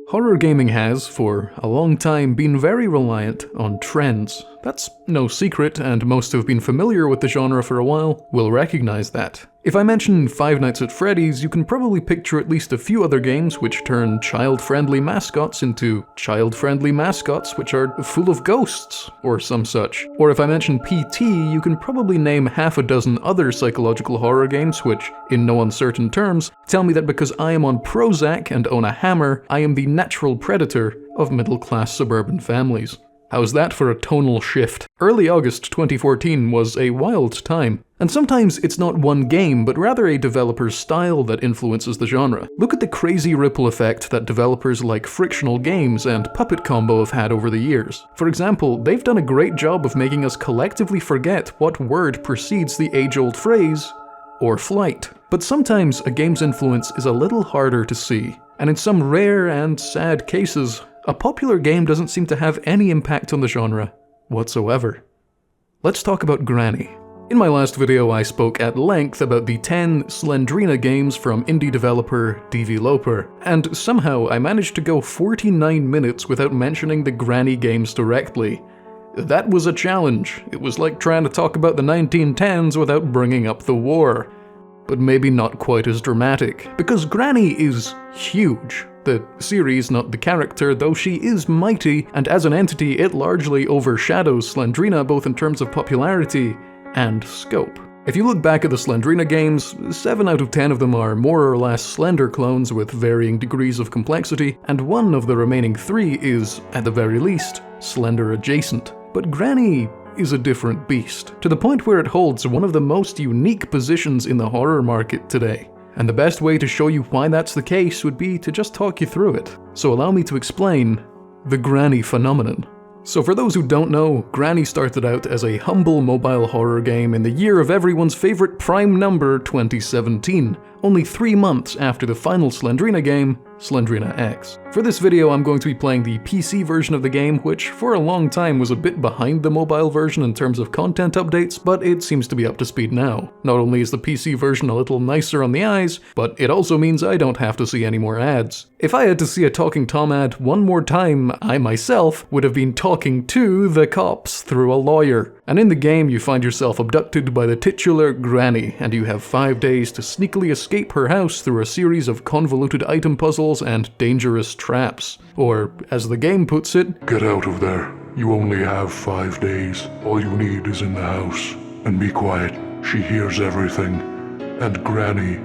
Horror gaming has, for a long time, been very reliant on trends. That's no secret, and most who have been familiar with the genre for a while will recognize that. If I mention Five Nights at Freddy's, you can probably picture at least a few other games which turn child-friendly mascots into child-friendly mascots which are full of ghosts, or some such. Or if I mention PT, you can probably name half a dozen other psychological horror games which, in no uncertain terms, tell me that because I am on Prozac and own a hammer, I am the natural predator of middle-class suburban families. How's that for a tonal shift? Early August 2014 was a wild time, and sometimes it's not one game, but rather a developer's style that influences the genre. Look at the crazy ripple effect that developers like Frictional Games and Puppet Combo have had over the years. For example, they've done a great job of making us collectively forget what word precedes the age-old phrase, or flight. But sometimes a game's influence is a little harder to see, and in some rare and sad cases, a popular game doesn't seem to have any impact on the genre whatsoever. Let's talk about Granny. In my last video I spoke at length about the 10 Slendrina games from indie developer DVloper, and somehow I managed to go 49 minutes without mentioning the Granny games directly. That was a challenge. It was like trying to talk about the 1910s without bringing up the war. But maybe not quite as dramatic, because Granny is huge. The series, not the character, though she is mighty, and as an entity it largely overshadows Slendrina both in terms of popularity and scope. If you look back at the Slendrina games, 7 out of 10 of them are more or less Slender clones with varying degrees of complexity, and one of the remaining 3 is, at the very least, Slender adjacent. But Granny is a different beast, to the point where it holds one of the most unique positions in the horror market today. And the best way to show you why that's the case would be to just talk you through it. So allow me to explain the Granny phenomenon. So for those who don't know, Granny started out as a humble mobile horror game in the year of everyone's favorite prime number, 2017, only 3 months after the final Slendrina game, Slendrina X. For this video I'm going to be playing the PC version of the game, which for a long time was a bit behind the mobile version in terms of content updates, but it seems to be up to speed now. Not only is the PC version a little nicer on the eyes, but it also means I don't have to see any more ads. If I had to see a Talking Tom ad one more time, I myself would have been talking to the cops through a lawyer. And in the game you find yourself abducted by the titular Granny, and you have 5 days to sneakily escape her house through a series of convoluted item puzzles and dangerous traps. Or, as the game puts it, "Get out of there. You only have 5 days. All you need is in the house. And be quiet. She hears everything. And Granny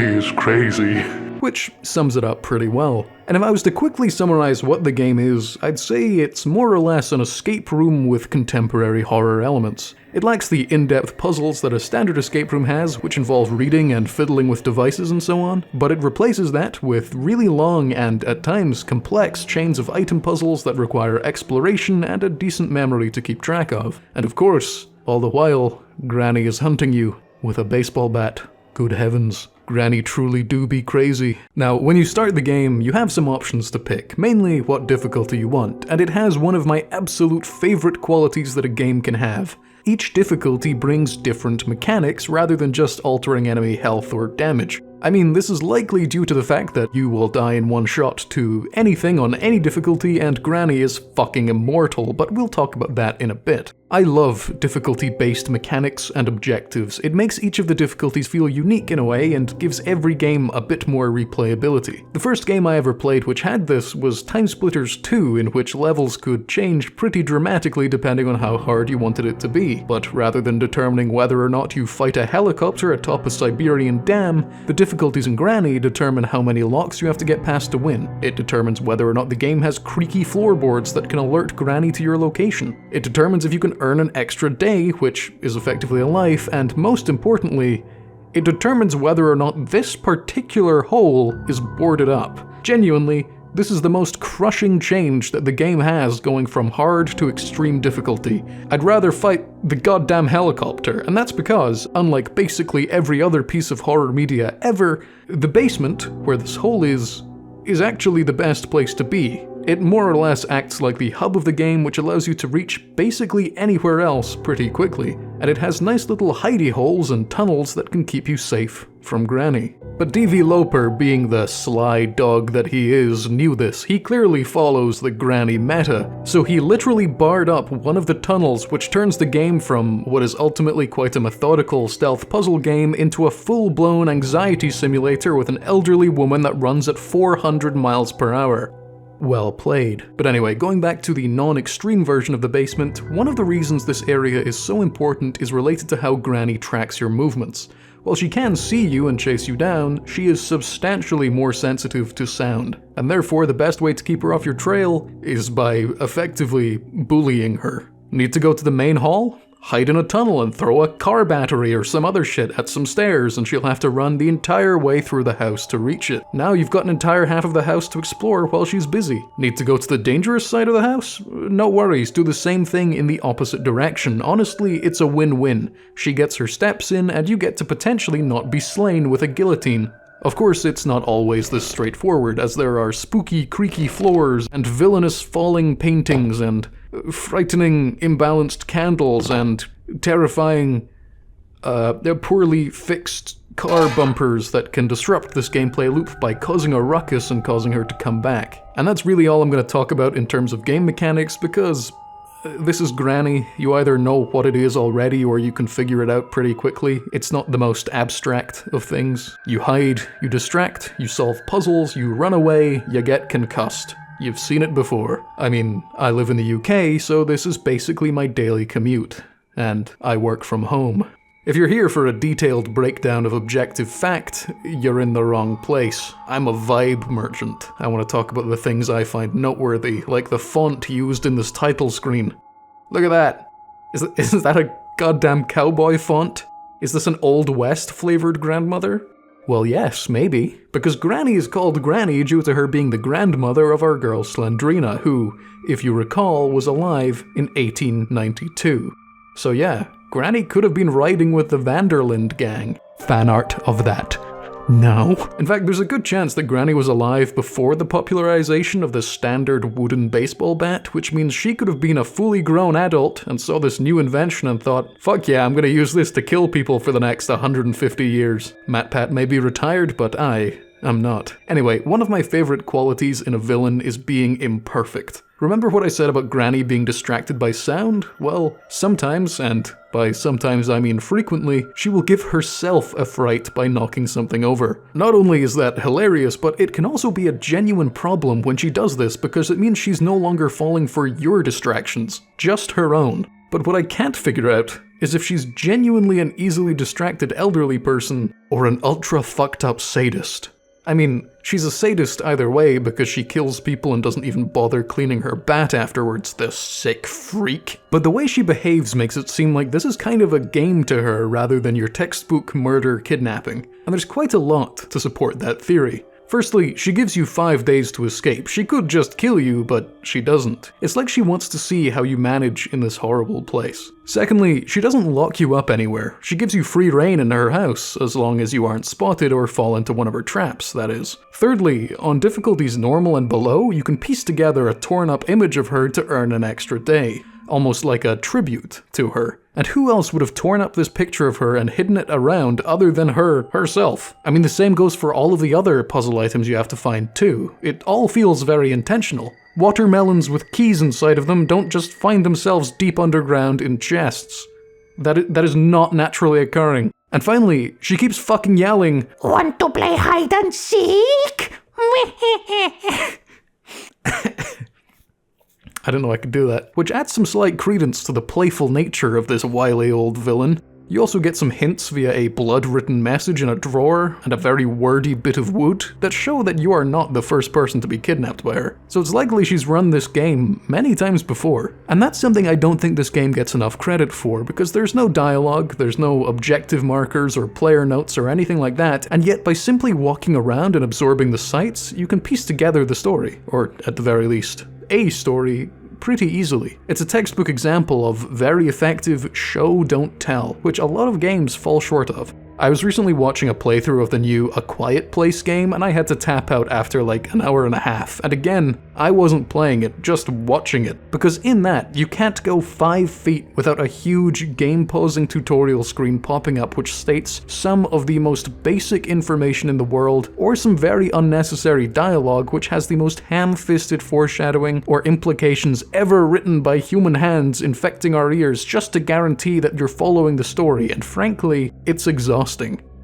is crazy." Which sums it up pretty well. And if I was to quickly summarize what the game is, I'd say it's more or less an escape room with contemporary horror elements. It lacks the in-depth puzzles that a standard escape room has, which involve reading and fiddling with devices and so on, but it replaces that with really long and, at times, complex chains of item puzzles that require exploration and a decent memory to keep track of. And of course, all the while, Granny is hunting you with a baseball bat. Good heavens. Granny truly do be crazy. Now, when you start the game, you have some options to pick, mainly what difficulty you want, and it has one of my absolute favorite qualities that a game can have. Each difficulty brings different mechanics rather than just altering enemy health or damage. I mean, this is likely due to the fact that you will die in one shot to anything on any difficulty, and Granny is fucking immortal, but we'll talk about that in a bit. I love difficulty-based mechanics and objectives. It makes each of the difficulties feel unique in a way and gives every game a bit more replayability. The first game I ever played which had this was TimeSpltters 2, in which levels could change pretty dramatically depending on how hard you wanted it to be. But rather than determining whether or not you fight a helicopter atop a Siberian dam, the difficulties in Granny determine how many locks you have to get past to win. It determines whether or not the game has creaky floorboards that can alert Granny to your location. It determines if you can earn an extra day, which is effectively a life, and most importantly, it determines whether or not this particular hole is boarded up. Genuinely, this is the most crushing change that the game has going from hard to extreme difficulty. I'd rather fight the goddamn helicopter, and that's because, unlike basically every other piece of horror media ever, the basement, where this hole is actually the best place to be. It more or less acts like the hub of the game, which allows you to reach basically anywhere else pretty quickly, and it has nice little hidey holes and tunnels that can keep you safe from Granny. But DVloper, being the sly dog that he is, knew this. He clearly follows the Granny meta, so he literally barred up one of the tunnels, which turns the game from what is ultimately quite a methodical stealth puzzle game into a full-blown anxiety simulator with an elderly woman that runs at 400 miles per hour. Well played. But anyway, going back to the non-extreme version of the basement, one of the reasons this area is so important is related to how Granny tracks your movements. While she can see you and chase you down, she is substantially more sensitive to sound, and therefore the best way to keep her off your trail is by effectively bullying her. Need to go to the main hall? Hide in a tunnel and throw a car battery or some other shit at some stairs and she'll have to run the entire way through the house to reach it. Now you've got an entire half of the house to explore while she's busy. Need to go to the dangerous side of the house? No worries, do the same thing in the opposite direction. Honestly, it's a win-win. She gets her steps in and you get to potentially not be slain with a guillotine. Of course, it's not always this straightforward, as there are spooky, creaky floors, and villainous falling paintings, and frightening, imbalanced candles, and terrifying, poorly fixed car bumpers that can disrupt this gameplay loop by causing a ruckus and causing her to come back. And that's really all I'm going to talk about in terms of game mechanics, because this is Granny. You either know what it is already or you can figure it out pretty quickly. It's not the most abstract of things. You hide, you distract, you solve puzzles, you run away, you get concussed. You've seen it before. I mean, I live in the UK, so this is basically my daily commute. And I work from home. If you're here for a detailed breakdown of objective fact, you're in the wrong place. I'm a vibe merchant. I want to talk about the things I find noteworthy, like the font used in this title screen. Look at that. Is that a goddamn cowboy font? Is this an Old West flavored grandmother? Well, yes, maybe. Because Granny is called Granny due to her being the grandmother of our girl Slendrina, who, if you recall, was alive in 1892. So yeah, Granny could have been riding with the Vanderland gang. Fan art of that. No. In fact, there's a good chance that Granny was alive before the popularization of the standard wooden baseball bat, which means she could have been a fully grown adult and saw this new invention and thought, fuck yeah, I'm gonna use this to kill people for the next 150 years. MatPat may be retired, but I'm not. Anyway, one of my favorite qualities in a villain is being imperfect. Remember what I said about Granny being distracted by sound? Well, sometimes, and by sometimes I mean frequently, she will give herself a fright by knocking something over. Not only is that hilarious, but it can also be a genuine problem when she does this because it means she's no longer falling for your distractions, just her own. But what I can't figure out is if she's genuinely an easily distracted elderly person or an ultra fucked up sadist. I mean, she's a sadist either way because she kills people and doesn't even bother cleaning her bat afterwards, this sick freak. But the way she behaves makes it seem like this is kind of a game to her rather than your textbook murder kidnapping. And there's quite a lot to support that theory. Firstly, she gives you 5 days to escape. She could just kill you, but she doesn't. It's like she wants to see how you manage in this horrible place. Secondly, she doesn't lock you up anywhere. She gives you free reign in her house, as long as you aren't spotted or fall into one of her traps, that is. Thirdly, on difficulties normal and below, you can piece together a torn up image of her to earn an extra day. Almost like a tribute to her. And who else would have torn up this picture of her and hidden it around other than herself? I mean, the same goes for all of the other puzzle items you have to find too. It all feels very intentional. Watermelons with keys inside of them don't just find themselves deep underground in chests. That is not naturally occurring. And finally, she keeps fucking yelling, "Want to play hide and seek?" I didn't know I could do that. Which adds some slight credence to the playful nature of this wily old villain. You also get some hints via a blood-written message in a drawer and a very wordy bit of wood that show that you are not the first person to be kidnapped by her. So it's likely she's run this game many times before. And that's something I don't think this game gets enough credit for, because there's no dialogue, there's no objective markers or player notes or anything like that, and yet by simply walking around and absorbing the sights, you can piece together the story, or at the very least, a story, pretty easily. It's a textbook example of very effective show don't tell, which a lot of games fall short of. I was recently watching a playthrough of the new A Quiet Place game, and I had to tap out after like an hour and a half. And again, I wasn't playing it, just watching it. Because in that, you can't go 5 feet without a huge game-pausing tutorial screen popping up which states some of the most basic information in the world, or some very unnecessary dialogue which has the most ham-fisted foreshadowing or implications ever written by human hands infecting our ears just to guarantee that you're following the story, and frankly, it's exhausting.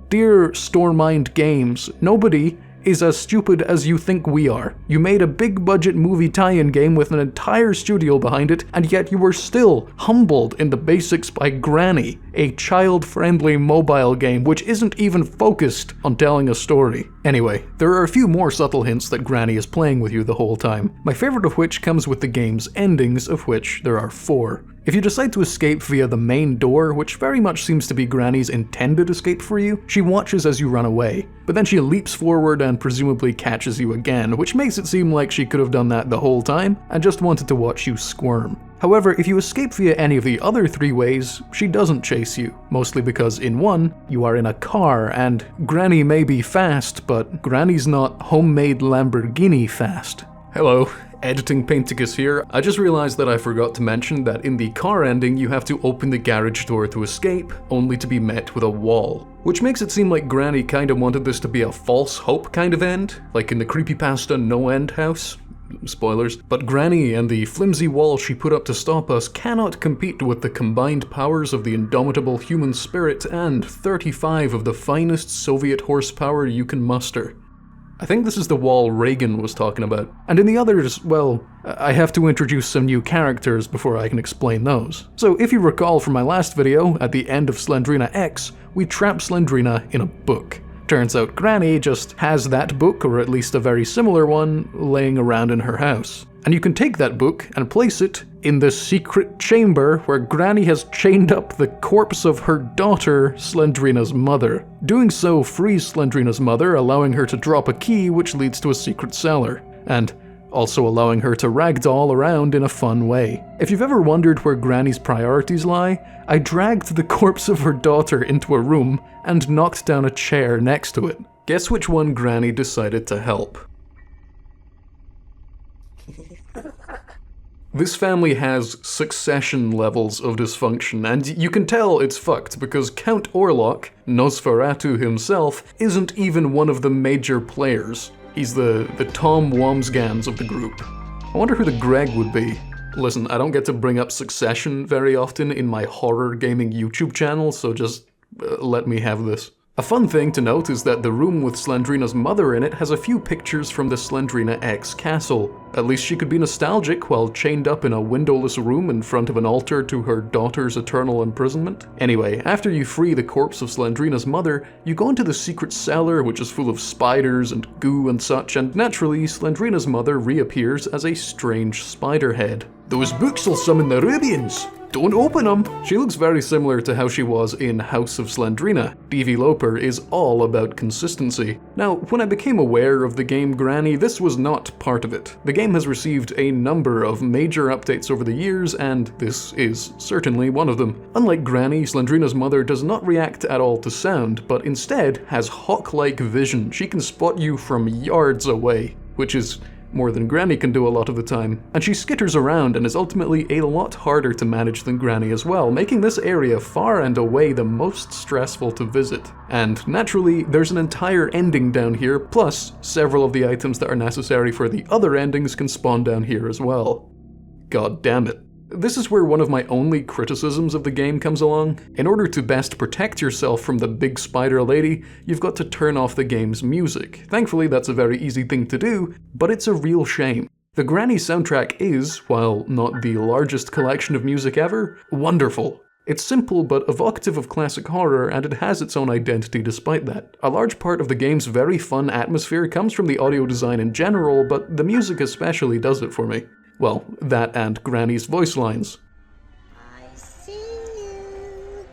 Dear Stormind Games, nobody is as stupid as you think we are. You made a big budget movie tie-in game with an entire studio behind it, and yet you were still humbled in the basics by Granny, a child-friendly mobile game which isn't even focused on telling a story. Anyway, there are a few more subtle hints that Granny is playing with you the whole time, my favorite of which comes with the game's endings, of which there are 4. If you decide to escape via the main door, which very much seems to be Granny's intended escape for you, she watches as you run away, but then she leaps forward and presumably catches you again, which makes it seem like she could have done that the whole time and just wanted to watch you squirm. However, if you escape via any of the other 3 ways, she doesn't chase you, mostly because in one, you are in a car, and Granny may be fast, but Granny's not homemade Lamborghini fast. Hello. Editing Painticus here. I just realized that I forgot to mention that in the car ending you have to open the garage door to escape, only to be met with a wall. Which makes it seem like Granny kinda wanted this to be a false hope kind of end, like in the creepypasta No End House. Spoilers. But Granny and the flimsy wall she put up to stop us cannot compete with the combined powers of the indomitable human spirit and 35 of the finest Soviet horsepower you can muster. I think this is the wall Reagan was talking about. And in the others, well, I have to introduce some new characters before I can explain those. So if you recall from my last video, at the end of Slendrina X, we trap Slendrina in a book. Turns out Granny just has that book, or at least a very similar one, laying around in her house. And you can take that book and place it in the secret chamber where Granny has chained up the corpse of her daughter, Slendrina's mother. Doing so frees Slendrina's mother, allowing her to drop a key which leads to a secret cellar, and also allowing her to ragdoll around in a fun way. If you've ever wondered where Granny's priorities lie, I dragged the corpse of her daughter into a room and knocked down a chair next to it. Guess which one Granny decided to help? This family has succession levels of dysfunction, and you can tell it's fucked because Count Orlok, Nosferatu himself, isn't even one of the major players. He's the Tom Wamsgans of the group. I wonder who the Greg would be. Listen, I don't get to bring up Succession very often in my horror gaming YouTube channel, so just let me have this. A fun thing to note is that the room with Slendrina's mother in it has a few pictures from the Slendrina X castle. At least she could be nostalgic while chained up in a windowless room in front of an altar to her daughter's eternal imprisonment. Anyway, after you free the corpse of Slendrina's mother, you go into the secret cellar which is full of spiders and goo and such, and naturally Slendrina's mother reappears as a strange spider head. "Those books will summon the Rubians! Don't open them!" She looks very similar to how she was in House of Slendrina. DVloper is all about consistency. Now, when I became aware of the game Granny, this was not part of it. The game has received a number of major updates over the years, and this is certainly one of them. Unlike Granny, Slendrina's mother does not react at all to sound, but instead has hawk-like vision. She can spot you from yards away, which is more than Granny can do a lot of the time. And she skitters around and is ultimately a lot harder to manage than Granny as well, making this area far and away the most stressful to visit. And naturally, there's an entire ending down here, plus several of the items that are necessary for the other endings can spawn down here as well. God damn it. This is where one of my only criticisms of the game comes along. In order to best protect yourself from the big spider lady, you've got to turn off the game's music. Thankfully, that's a very easy thing to do, but it's a real shame. The Granny soundtrack is, while not the largest collection of music ever, wonderful. It's simple but evocative of classic horror, and it has its own identity despite that. A large part of the game's very fun atmosphere comes from the audio design in general, but the music especially does it for me. Well, that and Granny's voice lines. I see you.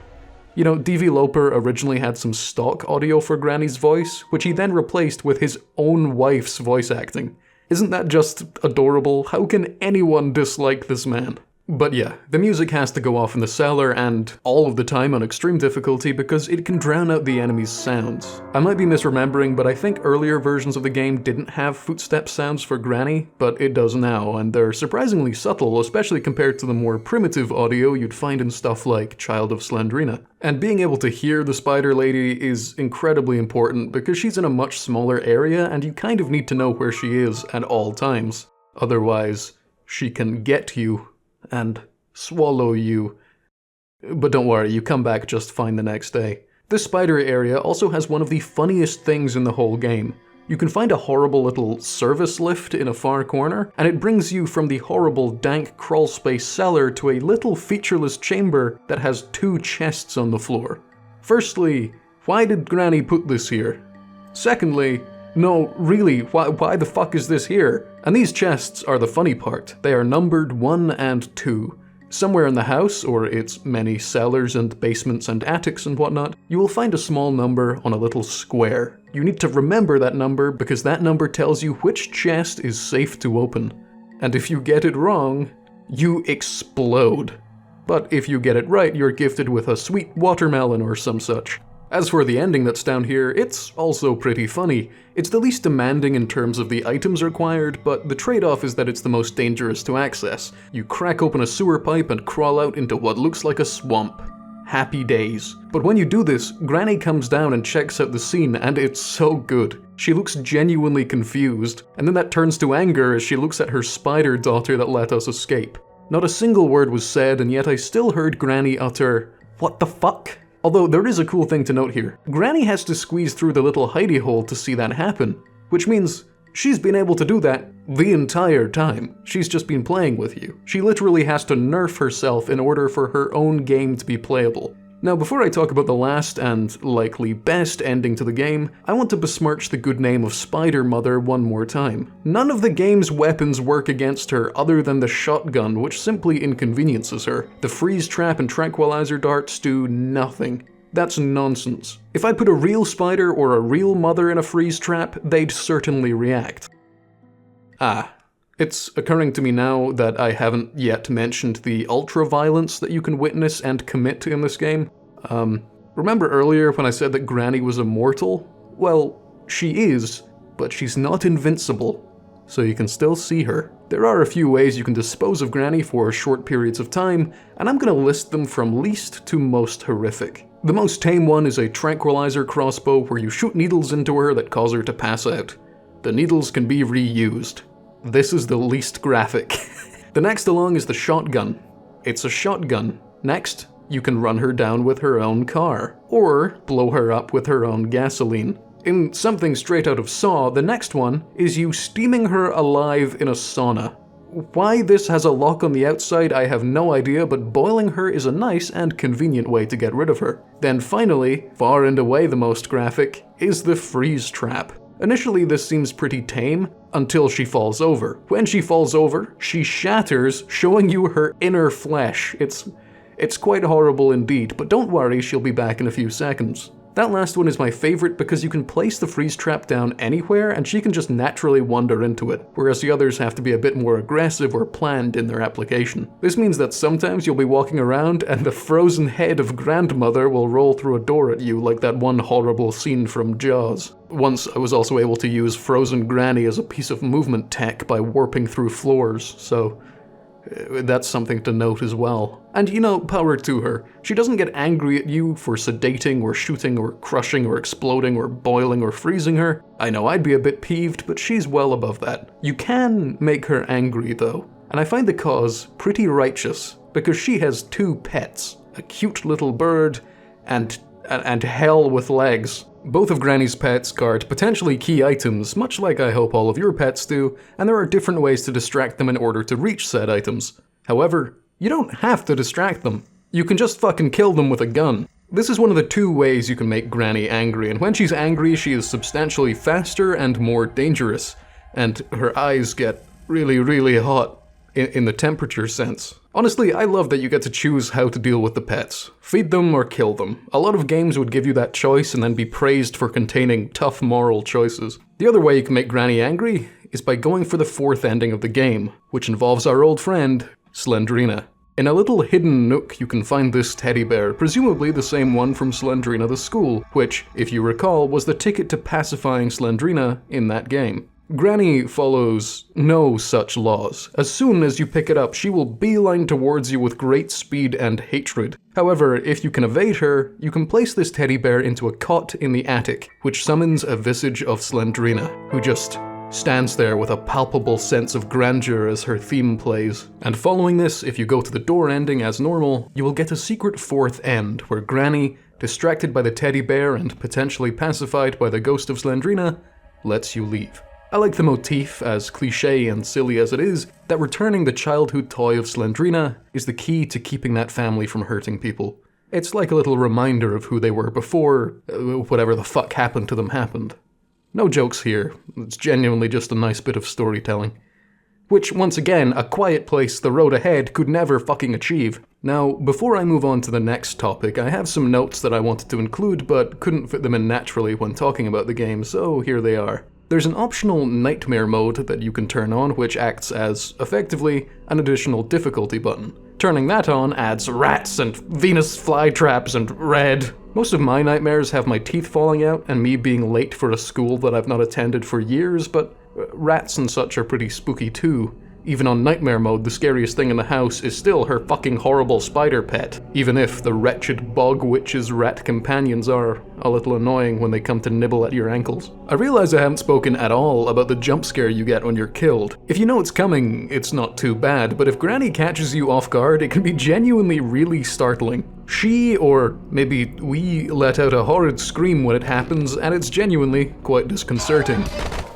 You know, DVloper originally had some stock audio for Granny's voice, which he then replaced with his own wife's voice acting. Isn't that just adorable? How can anyone dislike this man? But yeah, the music has to go off in the cellar and all of the time on extreme difficulty because it can drown out the enemy's sounds. I might be misremembering, but I think earlier versions of the game didn't have footstep sounds for Granny, but it does now, and they're surprisingly subtle, especially compared to the more primitive audio you'd find in stuff like Child of Slendrina. And being able to hear the spider lady is incredibly important because she's in a much smaller area and you kind of need to know where she is at all times. Otherwise, she can get you and swallow you. But don't worry, you come back just fine the next day. This spider area also has one of the funniest things in the whole game. You can find a horrible little service lift in a far corner, and it brings you from the horrible dank crawlspace cellar to a little featureless chamber that has 2 chests on the floor. Firstly, why did Granny put this here? Secondly, no, really, why the fuck is this here? And these chests are the funny part. They are numbered 1 and 2. Somewhere in the house, or its many cellars and basements and attics and whatnot, you will find a small number on a little square. You need to remember that number because that number tells you which chest is safe to open. And if you get it wrong, you explode. But if you get it right, you're gifted with a sweet watermelon or some such. As for the ending that's down here, it's also pretty funny. It's the least demanding in terms of the items required, but the trade-off is that it's the most dangerous to access. You crack open a sewer pipe and crawl out into what looks like a swamp. Happy days. But when you do this, Granny comes down and checks out the scene, and it's so good. She looks genuinely confused, and then that turns to anger as she looks at her spider daughter that let us escape. Not a single word was said, and yet I still heard Granny utter, "What the fuck?" Although there is a cool thing to note here. Granny has to squeeze through the little hidey hole to see that happen, which means she's been able to do that the entire time. She's just been playing with you. She literally has to nerf herself in order for her own game to be playable. Now, before I talk about the last and likely best ending to the game, I want to besmirch the good name of Spider Mother one more time. None of the game's weapons work against her other than the shotgun, which simply inconveniences her. The freeze trap and tranquilizer darts do nothing. That's nonsense. If I put a real spider or a real mother in a freeze trap, they'd certainly react. It's occurring to me now that I haven't yet mentioned the ultra-violence that you can witness and commit in this game. Remember earlier when I said that Granny was immortal? Well, she is, but she's not invincible, so you can still see her. There are a few ways you can dispose of Granny for short periods of time, and I'm gonna list them from least to most horrific. The most tame one is a tranquilizer crossbow where you shoot needles into her that cause her to pass out. The needles can be reused. This is the least graphic. The next along is the shotgun. It's a shotgun. Next, you can run her down with her own car, or blow her up with her own gasoline. In something straight out of Saw, the next one is you steaming her alive in a sauna. Why this has a lock on the outside, I have no idea, but boiling her is a nice and convenient way to get rid of her. Then finally, far and away the most graphic, is the freeze trap. Initially this seems pretty tame, until she falls over. When she falls over, she shatters, showing you her inner flesh. It's quite horrible indeed, but don't worry, she'll be back in a few seconds. That last one is my favorite because you can place the freeze trap down anywhere and she can just naturally wander into it, whereas the others have to be a bit more aggressive or planned in their application. This means that sometimes you'll be walking around and the frozen head of grandmother will roll through a door at you like that one horrible scene from Jaws. Once I was also able to use frozen Granny as a piece of movement tech by warping through floors, so that's something to note as well. And you know, power to her. She doesn't get angry at you for sedating or shooting or crushing or exploding or boiling or freezing her. I know I'd be a bit peeved, but she's well above that. You can make her angry though, and I find the cause pretty righteous because she has 2 pets, a cute little bird and hell with legs. Both of Granny's pets guard potentially key items, much like I hope all of your pets do, and there are different ways to distract them in order to reach said items. However, you don't have to distract them. You can just fucking kill them with a gun. This is one of the 2 ways you can make Granny angry, and when she's angry, she is substantially faster and more dangerous, and her eyes get really, really hot in the temperature sense. Honestly, I love that you get to choose how to deal with the pets. Feed them or kill them. A lot of games would give you that choice and then be praised for containing tough moral choices. The other way you can make Granny angry is by going for the 4th ending of the game, which involves our old friend, Slendrina. In a little hidden nook you can find this teddy bear, presumably the same one from Slendrina the School, which, if you recall, was the ticket to pacifying Slendrina in that game. Granny follows no such laws. As soon as you pick it up, she will beeline towards you with great speed and hatred. However, if you can evade her, you can place this teddy bear into a cot in the attic, which summons a visage of Slendrina, who just stands there with a palpable sense of grandeur as her theme plays. And following this, if you go to the door ending as normal, you will get a secret fourth end, where Granny, distracted by the teddy bear and potentially pacified by the ghost of Slendrina, lets you leave. I like the motif, as cliché and silly as it is, that returning the childhood toy of Slendrina is the key to keeping that family from hurting people. It's like a little reminder of who they were before whatever the fuck happened to them happened. No jokes here, it's genuinely just a nice bit of storytelling. Which, once again, A Quiet Place: The Road Ahead could never fucking achieve. Now, before I move on to the next topic, I have some notes that I wanted to include but couldn't fit them in naturally when talking about the game, so here they are. There's an optional nightmare mode that you can turn on, which acts as, effectively, an additional difficulty button. Turning that on adds rats and Venus flytraps and red. Most of my nightmares have my teeth falling out and me being late for a school that I've not attended for years, but rats and such are pretty spooky too. Even on nightmare mode, the scariest thing in the house is still her fucking horrible spider pet, even if the wretched bog witch's rat companions are a little annoying when they come to nibble at your ankles. I realize I haven't spoken at all about the jump scare you get when you're killed. If you know it's coming, it's not too bad, but if Granny catches you off guard, it can be genuinely really startling. She, or maybe we, let out a horrid scream when it happens, and it's genuinely quite disconcerting,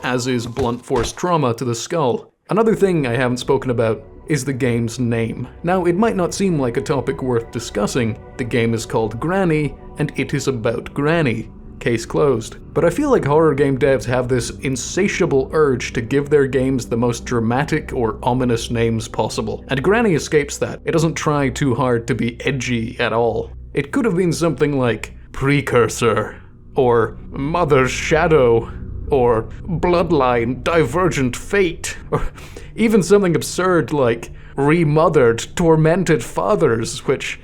as is blunt force trauma to the skull. Another thing I haven't spoken about is the game's name. Now, it might not seem like a topic worth discussing. The game is called Granny, and it is about Granny. Case closed. But I feel like horror game devs have this insatiable urge to give their games the most dramatic or ominous names possible. And Granny escapes that. It doesn't try too hard to be edgy at all. It could have been something like Precursor, or Mother's Shadow, or Bloodline, Divergent Fate, or even something absurd like Remothered, Tormented Fathers, which...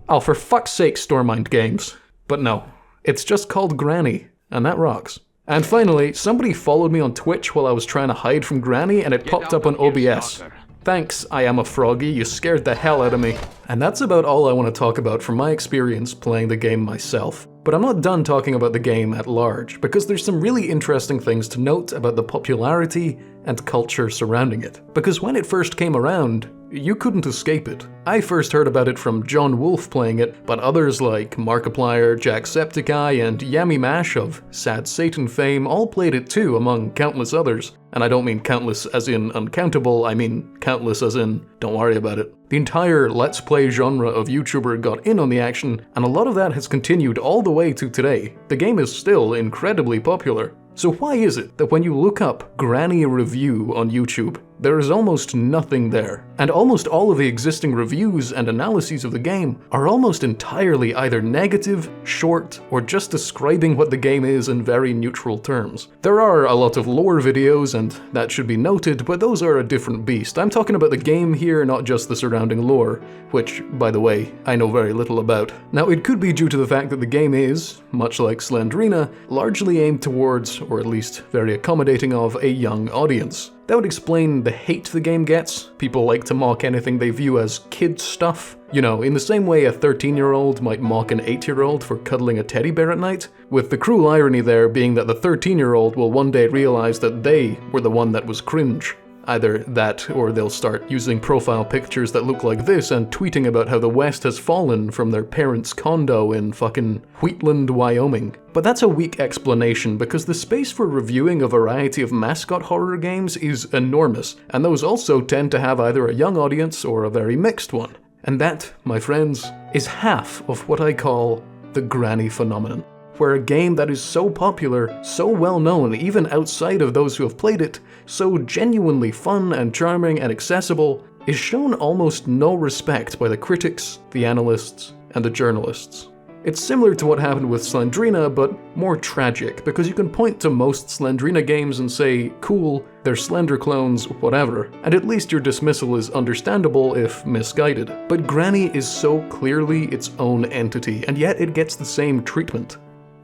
oh, for fuck's sake, Stormind Games. But no, it's just called Granny, and that rocks. And finally, somebody followed me on Twitch while I was trying to hide from Granny, and it popped up on OBS. Thanks, I am a froggy, you scared the hell out of me. And that's about all I want to talk about from my experience playing the game myself. But I'm not done talking about the game at large, because there's some really interesting things to note about the popularity and culture surrounding it. Because when it first came around, you couldn't escape it. I first heard about it from John Wolfe playing it, but others like Markiplier, Jacksepticeye, and Yami Mash of Sad Satan fame all played it too, among countless others. And I don't mean countless as in uncountable, I mean countless as in don't worry about it. The entire Let's Play genre of YouTuber got in on the action, and a lot of that has continued all the way to today. The game is still incredibly popular. So why is it that when you look up Granny Review on YouTube, there is almost nothing there? And almost all of the existing reviews and analyses of the game are almost entirely either negative, short, or just describing what the game is in very neutral terms. There are a lot of lore videos, and that should be noted, but those are a different beast. I'm talking about the game here, not just the surrounding lore, which, by the way, I know very little about. Now, it could be due to the fact that the game is, much like Slendrina, largely aimed towards, or at least very accommodating of, a young audience. That would explain the hate the game gets. People like to mock anything they view as kid stuff. You know, in the same way a 13-year-old might mock an 8-year-old for cuddling a teddy bear at night, with the cruel irony there being that the 13-year-old will one day realize that they were the one that was cringe. Either that, or they'll start using profile pictures that look like this and tweeting about how the West has fallen from their parents' condo in fucking Wheatland, Wyoming. But that's a weak explanation, because the space for reviewing a variety of mascot horror games is enormous, and those also tend to have either a young audience or a very mixed one. And that, my friends, is half of what I call the Granny phenomenon. Where a game that is so popular, so well known even outside of those who have played it, so genuinely fun and charming and accessible, is shown almost no respect by the critics, the analysts, and the journalists. It's similar to what happened with Slendrina, but more tragic, because you can point to most Slendrina games and say, cool, they're Slender clones, whatever, and at least your dismissal is understandable if misguided. But Granny is so clearly its own entity, and yet it gets the same treatment.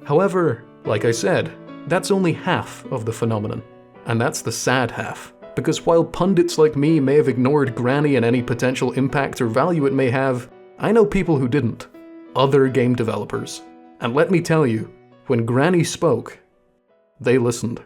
However, like I said, that's only half of the phenomenon. And that's the sad half. Because while pundits like me may have ignored Granny and any potential impact or value it may have, I know people who didn't. Other game developers. And let me tell you, when Granny spoke, they listened.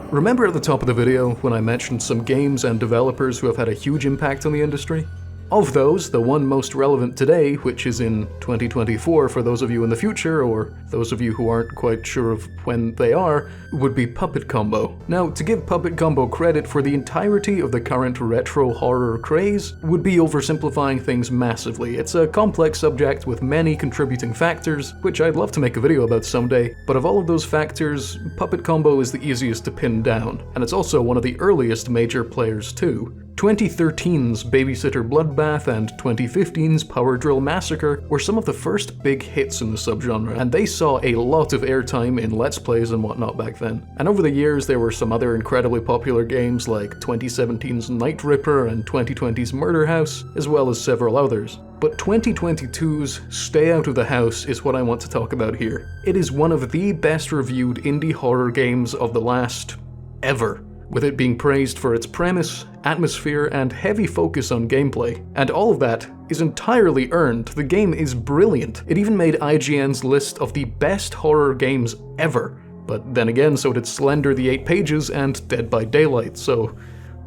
Remember at the top of the video when I mentioned some games and developers who have had a huge impact on the industry? Of those, the one most relevant today, which is in 2024 for those of you in the future, or those of you who aren't quite sure of when they are, would be Puppet Combo. Now, to give Puppet Combo credit for the entirety of the current retro horror craze would be oversimplifying things massively. It's a complex subject with many contributing factors, which I'd love to make a video about someday, but of all of those factors, Puppet Combo is the easiest to pin down, and it's also one of the earliest major players too. 2013's Babysitter Bloodbath and 2015's Power Drill Massacre were some of the first big hits in the subgenre, and they saw a lot of airtime in Let's Plays and whatnot back then. And over the years there were some other incredibly popular games like 2017's Night Ripper and 2020's Murder House, as well as several others. But 2022's Stay Out of the House is what I want to talk about here. It is one of the best reviewed indie horror games of the last ever, with it being praised for its premise, atmosphere, and heavy focus on gameplay. And all of that is entirely earned. The game is brilliant. It even made IGN's list of the best horror games ever. But then again, so did Slender the 8 Pages and Dead by Daylight, so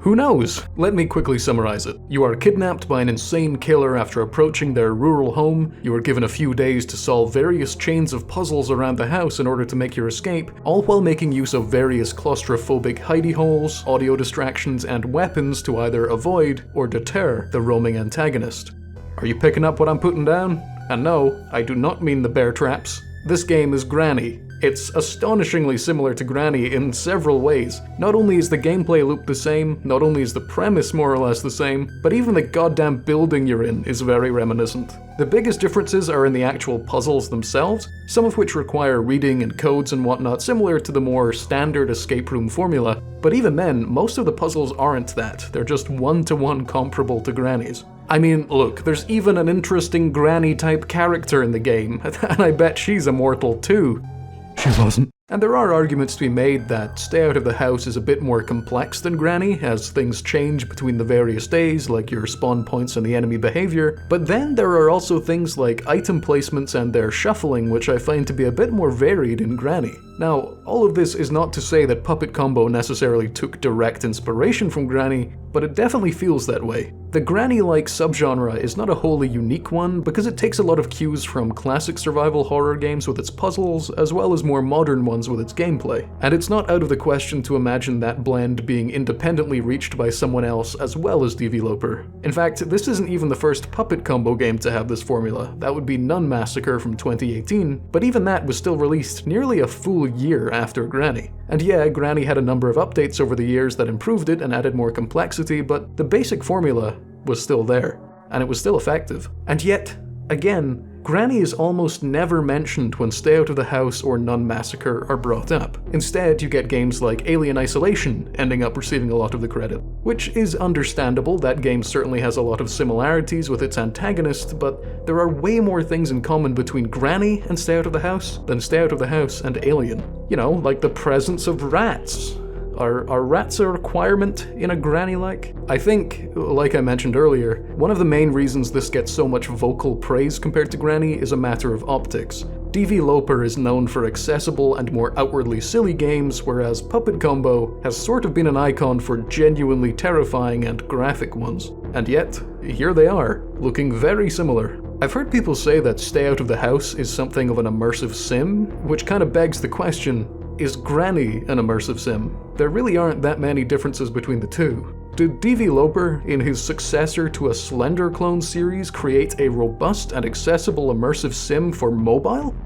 who knows? Let me quickly summarize it. You are kidnapped by an insane killer after approaching their rural home. You are given a few days to solve various chains of puzzles around the house in order to make your escape, all while making use of various claustrophobic hidey holes, audio distractions, and weapons to either avoid or deter the roaming antagonist. Are you picking up what I'm putting down? And no, I do not mean the bear traps. This game is Granny. It's astonishingly similar to Granny in several ways. Not only is the gameplay loop the same, not only is the premise more or less the same, but even the goddamn building you're in is very reminiscent. The biggest differences are in the actual puzzles themselves, some of which require reading and codes and whatnot, similar to the more standard escape room formula, but even then, most of the puzzles aren't that. They're just one-to-one comparable to Granny's. I mean, look, there's even an interesting Granny-type character in the game, and I bet she's immortal too. She wasn't. And there are arguments to be made that Stay Out of the House is a bit more complex than Granny, as things change between the various days, like your spawn points and the enemy behavior, but then there are also things like item placements and their shuffling, which I find to be a bit more varied in Granny. Now, all of this is not to say that Puppet Combo necessarily took direct inspiration from Granny, but it definitely feels that way. The Granny-like subgenre is not a wholly unique one, because it takes a lot of cues from classic survival horror games with its puzzles, as well as more modern ones with its gameplay. And it's not out of the question to imagine that blend being independently reached by someone else as well as DVloper. In fact, this isn't even the first Puppet Combo game to have this formula. That would be Nun Massacre from 2018, but even that was still released nearly a full year after Granny. And yeah, Granny had a number of updates over the years that improved it and added more complexity, but the basic formula was still there, and it was still effective. And yet, again, Granny is almost never mentioned when Stay Out of the House or Nun Massacre are brought up. Instead, you get games like Alien Isolation ending up receiving a lot of the credit. Which is understandable, that game certainly has a lot of similarities with its antagonist, but there are way more things in common between Granny and Stay Out of the House than Stay Out of the House and Alien. You know, like the presence of rats. Are rats a requirement in a Granny-like? I think, like I mentioned earlier, one of the main reasons this gets so much vocal praise compared to Granny is a matter of optics. DVloper is known for accessible and more outwardly silly games, whereas Puppet Combo has sort of been an icon for genuinely terrifying and graphic ones. And yet, here they are, looking very similar. I've heard people say that Stay Out of the House is something of an immersive sim, which kind of begs the question, is Granny an immersive sim? There really aren't that many differences between the two. Did DVloper, in his successor to a Slender clone series, create a robust and accessible immersive sim for mobile?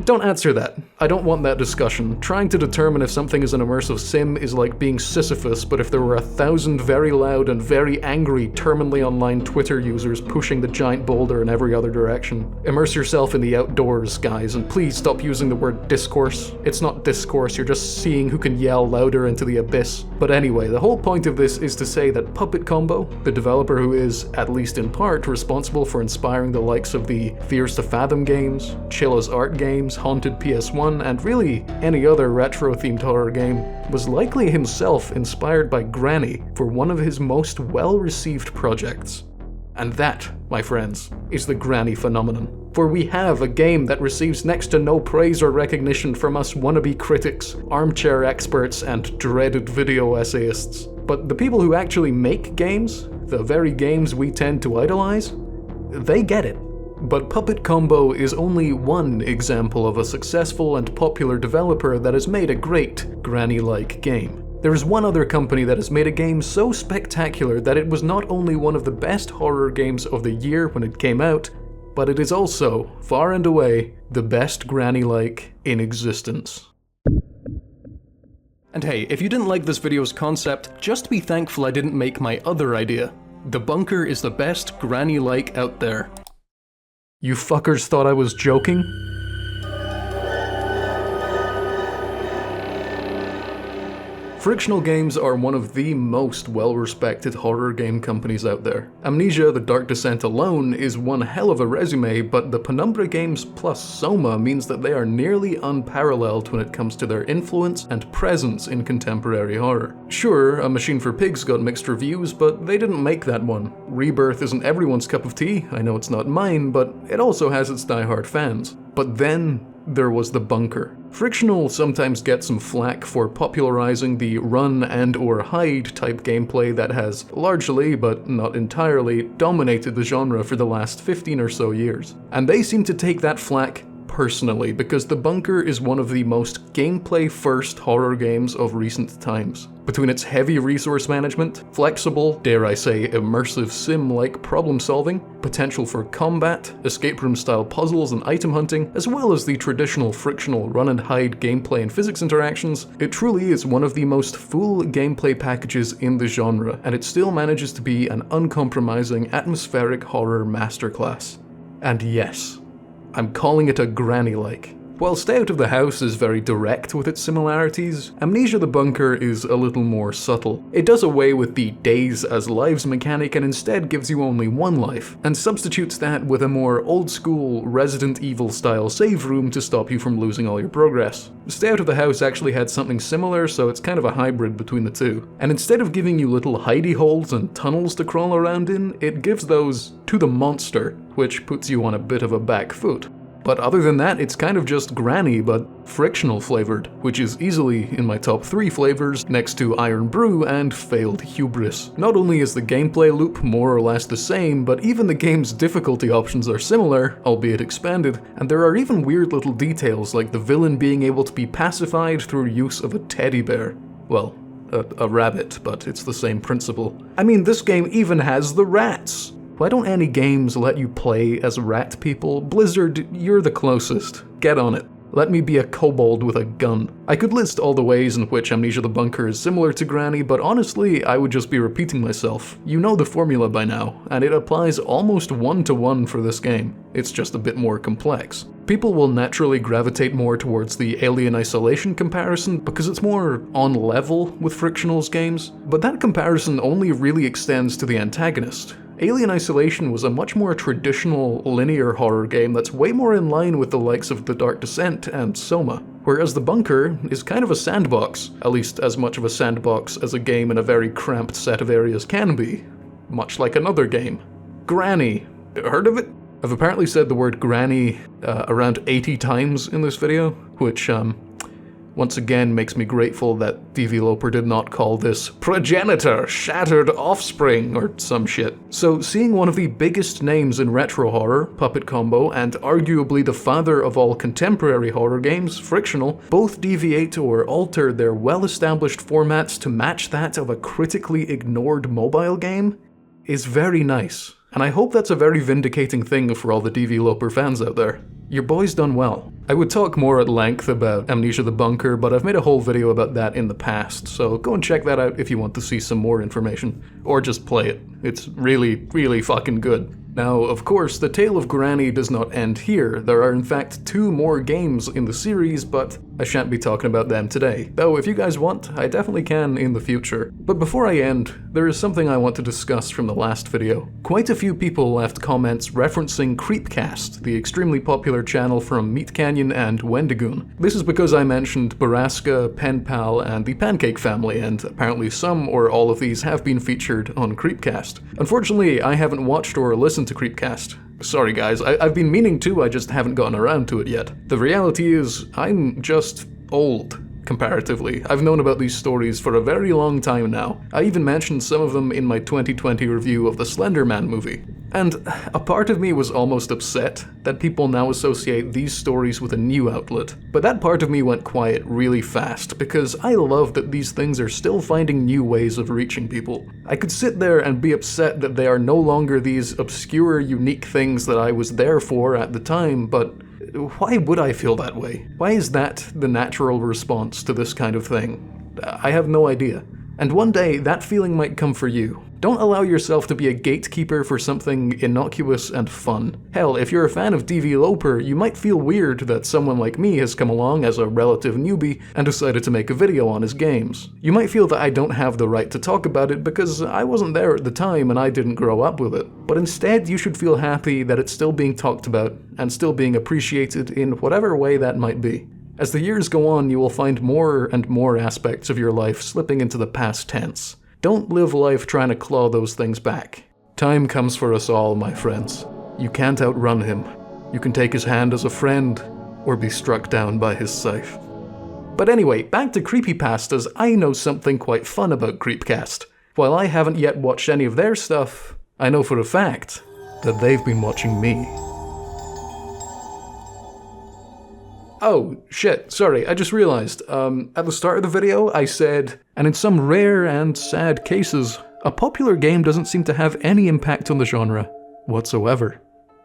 Don't answer that. I don't want that discussion. Trying to determine if something is an immersive sim is like being Sisyphus, but if there were 1,000 very loud and very angry, terminally online Twitter users pushing the giant boulder in every other direction. Immerse yourself in the outdoors, guys, and please stop using the word discourse. It's not discourse, you're just seeing who can yell louder into the abyss. But anyway, the whole point of this is to say that Puppet Combo, the developer who is, at least in part, responsible for inspiring the likes of the Fears to Fathom games, Chilla's Art games, Haunted PS1, and really any other retro-themed horror game, was likely himself inspired by Granny for one of his most well-received projects. And that, my friends, is the Granny phenomenon. For we have a game that receives next to no praise or recognition from us wannabe critics, armchair experts, and dreaded video essayists. But the people who actually make games, the very games we tend to idolize, they get it. But Puppet Combo is only one example of a successful and popular developer that has made a great Granny-like game. There is one other company that has made a game so spectacular that it was not only one of the best horror games of the year when it came out, but it is also, far and away, the best Granny-like in existence. And hey, if you didn't like this video's concept, just be thankful I didn't make my other idea. The Bunker is the best Granny-like out there. You fuckers thought I was joking? Frictional Games are one of the most well-respected horror game companies out there. Amnesia: The Dark Descent alone is one hell of a resume, but the Penumbra games plus Soma means that they are nearly unparalleled when it comes to their influence and presence in contemporary horror. Sure, A Machine for Pigs got mixed reviews, but they didn't make that one. Rebirth isn't everyone's cup of tea, I know it's not mine, but it also has its diehard fans. But then there was The Bunker. Frictional sometimes gets some flack for popularizing the run and or hide type gameplay that has largely, but not entirely, dominated the genre for the last 15 or so years. And they seem to take that flack personally, because The Bunker is one of the most gameplay-first horror games of recent times. Between its heavy resource management, flexible, dare I say, immersive sim-like problem-solving, potential for combat, escape room-style puzzles and item hunting, as well as the traditional frictional run-and-hide gameplay and physics interactions, it truly is one of the most full gameplay packages in the genre, and it still manages to be an uncompromising, atmospheric horror masterclass. And yes, I'm calling it a Granny-like. While Stay Out of the House is very direct with its similarities, Amnesia: The Bunker is a little more subtle. It does away with the days as lives mechanic and instead gives you only one life, and substitutes that with a more old-school Resident Evil style save room to stop you from losing all your progress. Stay Out of the House actually had something similar, so it's kind of a hybrid between the two. And instead of giving you little hidey holes and tunnels to crawl around in, it gives those to the monster, which puts you on a bit of a back foot. But other than that, it's kind of just Granny, but frictional flavored, which is easily in my top 3 flavors next to Iron Brew and Failed Hubris. Not only is the gameplay loop more or less the same, but even the game's difficulty options are similar, albeit expanded, and there are even weird little details like the villain being able to be pacified through use of a teddy bear. Well, a rabbit, but it's the same principle. I mean, this game even has the rats! Why don't any games let you play as rat people? Blizzard, you're the closest. Get on it. Let me be a kobold with a gun. I could list all the ways in which Amnesia: The Bunker is similar to Granny, but honestly, I would just be repeating myself. You know the formula by now, and it applies almost one-to-one for this game. It's just a bit more complex. People will naturally gravitate more towards the Alien Isolation comparison because it's more on level with Frictional's games, but that comparison only really extends to the antagonist. Alien Isolation was a much more traditional linear horror game that's way more in line with the likes of The Dark Descent and Soma, whereas The Bunker is kind of a sandbox, at least as much of a sandbox as a game in a very cramped set of areas can be, much like another game. Granny. Heard of it? I've apparently said the word Granny around 80 times in this video, which once again makes me grateful that DVloper did not call this progenitor, shattered offspring, or some shit. So seeing one of the biggest names in retro horror, Puppet Combo, and arguably the father of all contemporary horror games, Frictional, both deviate or alter their well-established formats to match that of a critically ignored mobile game, is very nice. And I hope that's a very vindicating thing for all the DVloper fans out there. Your boy's done well. I would talk more at length about Amnesia the Bunker, but I've made a whole video about that in the past, so go and check that out if you want to see some more information. Or just play it. It's really, really fucking good. Now, of course, the tale of Granny does not end here. There are in fact 2 more games in the series, but I shan't be talking about them today. Though if you guys want, I definitely can in the future. But before I end, there is something I want to discuss from the last video. Quite a few people left comments referencing Creepcast, the extremely popular channel from Meat Canyon and Wendigoon. This is because I mentioned Baraska, Penpal, and the Pancake family, and apparently some or all of these have been featured on Creepcast. Unfortunately, I haven't watched or listened to Creepcast. Sorry guys, I've been meaning to, I just haven't gotten around to it yet. The reality is, I'm just old, comparatively. I've known about these stories for a very long time now. I even mentioned some of them in my 2020 review of the Slenderman movie. And a part of me was almost upset that people now associate these stories with a new outlet. But that part of me went quiet really fast, because I love that these things are still finding new ways of reaching people. I could sit there and be upset that they are no longer these obscure, unique things that I was there for at the time, but why would I feel that way? Why is that the natural response to this kind of thing? I have no idea. And one day, that feeling might come for you. Don't allow yourself to be a gatekeeper for something innocuous and fun. Hell, if you're a fan of DVloper, you might feel weird that someone like me has come along as a relative newbie and decided to make a video on his games. You might feel that I don't have the right to talk about it because I wasn't there at the time and I didn't grow up with it. But instead, you should feel happy that it's still being talked about and still being appreciated in whatever way that might be. As the years go on, you will find more and more aspects of your life slipping into the past tense. Don't live life trying to claw those things back. Time comes for us all, my friends. You can't outrun him. You can take his hand as a friend, or be struck down by his scythe. But anyway, back to creepypastas. I know something quite fun about Creepcast. While I haven't yet watched any of their stuff, I know for a fact that they've been watching me. Oh, shit, sorry, I just realized, at the start of the video I said, and in some rare and sad cases, a popular game doesn't seem to have any impact on the genre whatsoever.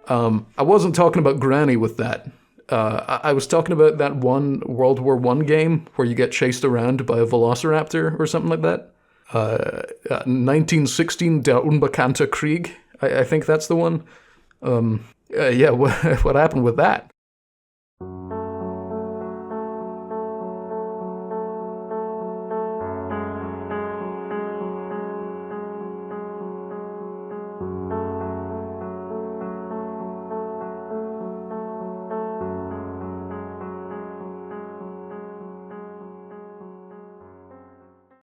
I wasn't talking about Granny with that. I was talking about that one World War I game where you get chased around by a velociraptor or something like that. 1916 Der Unbekannte Krieg, I think that's the one. Yeah, what happened with that?